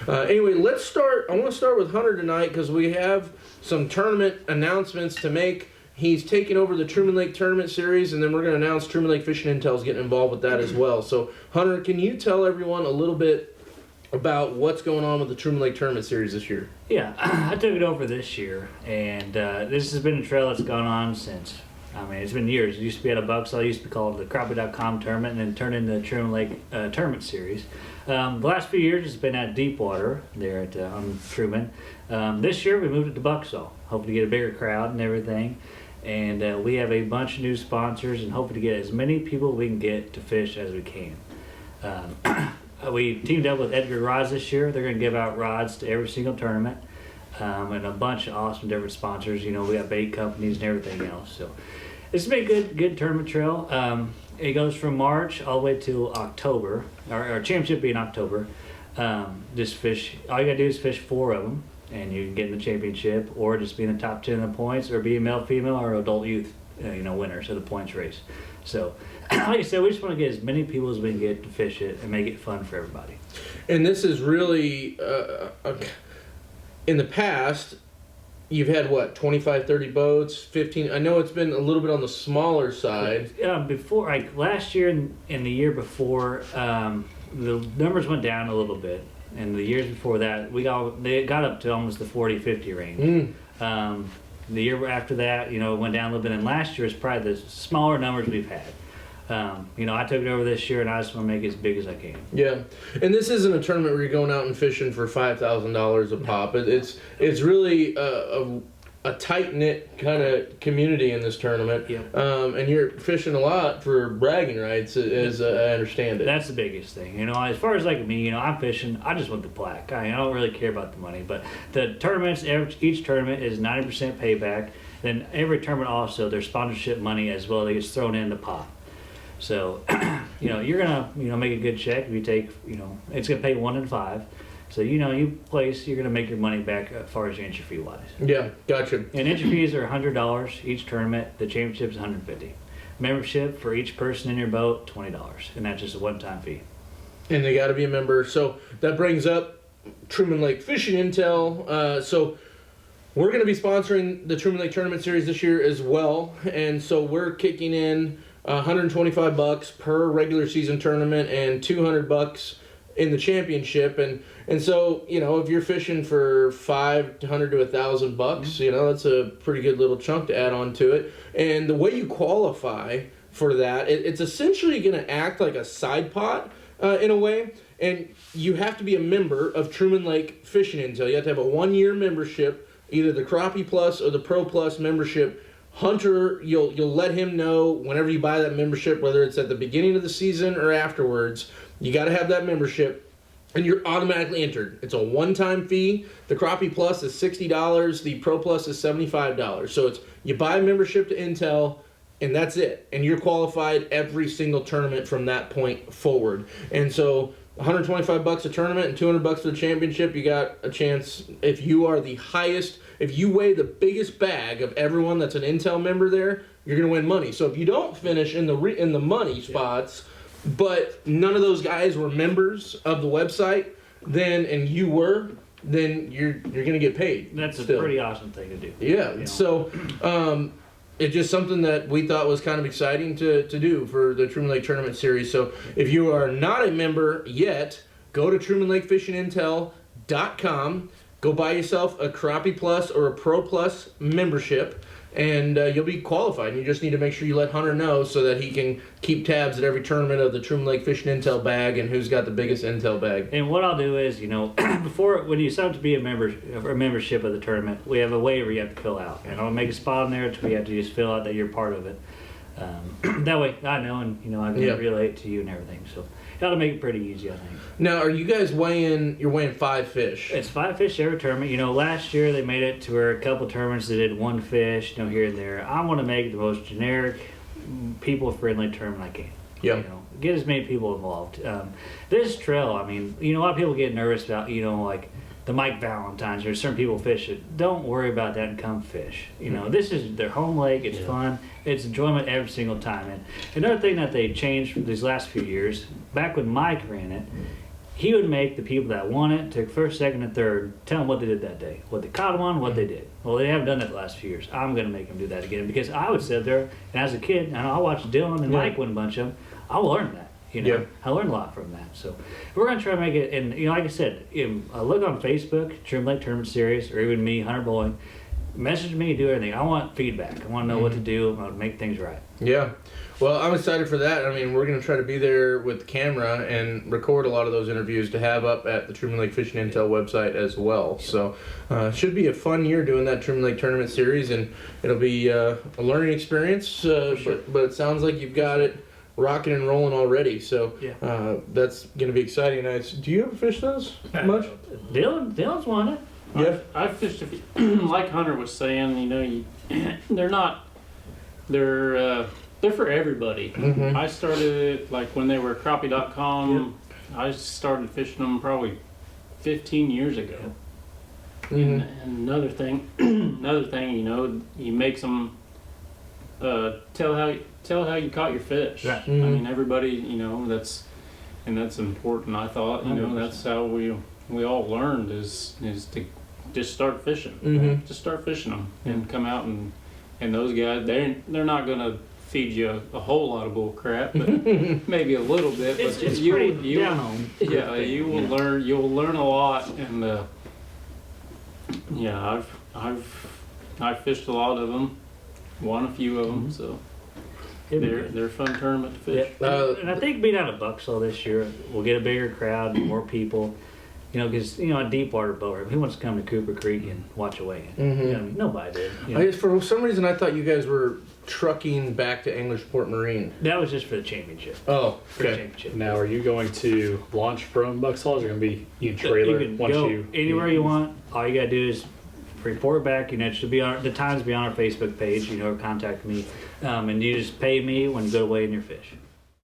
Anyway, let's start. I want to start with Hunter tonight because we have some tournament announcements to make. He's taking over the Truman Lake Tournament Series, and then we're going to announce Truman Lake Fishing Intel is getting involved with that as well. So, Hunter, can you tell everyone a little bit about what's going on with the Truman Lake Tournament Series this year? Yeah, I took it over this year, and this has been a trail that's gone on since, it's been years. It used to be at a Bucksell, it used to be called the Crappie.com Tournament, and then turned into the Truman Lake Tournament Series. The last few years it's been at Deepwater there at on Truman. This year we moved it to Bucksell, hoping to get a bigger crowd and everything. And we have a bunch of new sponsors and hoping to get as many people we can get to fish as we can. We teamed up with Edgar Rods this year. They're going to give out rods to every single tournament, and a bunch of awesome different sponsors. We got bait companies and everything else. So it's been a good tournament trail. It goes from March all the way to October. Our championship be in October. Just fish. All you got to do is fish 4 of them, and you can get in the championship, or just be in the top 10 of the points, or be a male, female, or adult youth, winners of the points race. So, like I said, we just want to get as many people as we can get to fish it and make it fun for everybody. And this is really, in the past, you've had, 25, 30 boats, 15? I know it's been a little bit on the smaller side. Before, last year and the year before, the numbers went down a little bit. And the years before that, they got up to almost the 40, 50 range. The year after that, it went down a little bit. And last year is probably the smaller numbers we've had. I took it over this year, and I just want to make it as big as I can. Yeah, and this isn't a tournament where you're going out and fishing for $5,000 a pop. It's really a tight-knit kind of community in this tournament. Yep. And you're fishing a lot for bragging rights, as I understand it. That's the biggest thing. As far as me, I'm fishing. I just want the plaque. I don't really care about the money. But the tournaments, each tournament is 90% payback. Then every tournament also, there's sponsorship money as well that gets thrown in the pot. So, you're gonna, make a good check if you take, it's gonna pay 1 in 5. So, you place, you're gonna make your money back as far as your entry fee wise. Yeah, gotcha. And entry fees are $100 each tournament. The championship's $150. Membership for each person in your boat, $20, and that's just a one-time fee. And they got to be a member. So that brings up Truman Lake Fishing Intel. So we're going to be sponsoring the Truman Lake Tournament Series this year as well, and so we're kicking in $125 per regular season tournament and $200 in the championship. And so, if you're fishing for $500 to $1,000, that's a pretty good little chunk to add on to it. And the way you qualify for that, it's essentially going to act like a side pot in a way. And you have to be a member of Truman Lake Fishing Intel. You have to have a 1-year membership, either the Crappie Plus or the Pro Plus membership. Hunter, you'll let him know whenever you buy that membership, whether it's at the beginning of the season or afterwards. You got to have that membership, and you're automatically entered. It's a one-time fee. The Crappie Plus is $60. The Pro Plus is $75. So it's you buy a membership to Intel, and that's it. And you're qualified every single tournament from that point forward. And so $125 a tournament and $200 for the championship. You got a chance if you are the highest. If you weigh the biggest bag of everyone that's an Intel member there, you're going to win money. So if you don't finish in the money spots, but none of those guys were members of the website, then you're going to get paid. That's a pretty awesome thing to do. Yeah. So it's just something that we thought was kind of exciting to do for the Truman Lake Tournament Series. So if you are not a member yet, go to TrumanLakeFishingIntel.com. Go buy yourself a Crappie Plus or a Pro Plus membership, and you'll be qualified. And you just need to make sure you let Hunter know so that he can keep tabs at every tournament of the Truman Lake Fishing Intel bag and who's got the biggest Intel bag. And what I'll do is, when you sign up to be a membership of the tournament, we have a waiver you have to fill out. And I'll make a spot on there to where you have to just fill out that you're part of it. That way I know, and I can relate to you and everything. So that'll make it pretty easy, I think. Now, are you guys you're weighing 5 fish? It's 5 fish every tournament. Last year they made it to where a couple tournaments they did 1 fish, here and there. I want to make the most generic, people-friendly tournament I can. Yeah. Get as many people involved. This trail, a lot of people get nervous about, like the Mike Valentine's or certain people fish it. Don't worry about that and come fish. This is their home lake. It's fun. It's enjoyment every single time. And another thing that they changed these last few years, back when Mike ran it, he would make the people that won it, took first, second, and third, tell them what they did that day, what they caught them on, what they did. Well, they haven't done that the last few years. I'm going to make them do that again because I would sit there, and as a kid, and I watched Dylan and Mike win a bunch of them. I learned that. I learned a lot from that. So we're going to try to make it, and like I said, look on Facebook, Truman Lake Tournament Series, or even me, Hunter Bowling. Message me, do everything. I want feedback. I want to know what to do. I want to make things right. Yeah. Well, I'm excited for that. I mean, we're going to try to be there with the camera and record a lot of those interviews to have up at the Truman Lake Fishing Intel website as well. So it should be a fun year doing that Truman Lake Tournament Series, and it'll be a learning experience, but it sounds like you've got it rocking and rolling already. So that's going to be exciting. Do you ever fish those much? Dylan's won it. Yeah, I've fished a few. Like Hunter was saying, they're for everybody. Mm-hmm. I started like when they were crappie.com. Yep. I started fishing them probably 15 years ago. Mm-hmm. And another thing, you make them tell how you caught your fish. Right. Mm-hmm. I mean, everybody, that's important. I thought, 100%. that's how we all learned is to just start fishing. Mm-hmm. Just start fishing them and come out and those guys, they're not gonna feed you a whole lot of bull crap, but maybe a little bit. It's But pretty down home. you will learn. You'll learn a lot, and I've fished a lot of them, won a few of them, so they're a fun tournament to fish. Yeah. And I think being out of Buxall this year, we'll get a bigger crowd, more people. Because a deep water boat, who wants to come to Cooper Creek and watch a weigh-in? Mm-hmm. Nobody did. For some reason, I thought you guys were trucking back to Englishport Marine. That was just for the championship. Oh, For the okay. championship. Now, are you going to launch from Buxall? Or is it going to be you can trailer You can once go you anywhere you want. All you gotta do is report back. It should be on the times be on our Facebook page. Or contact me, and you just pay me when you go away in your fish.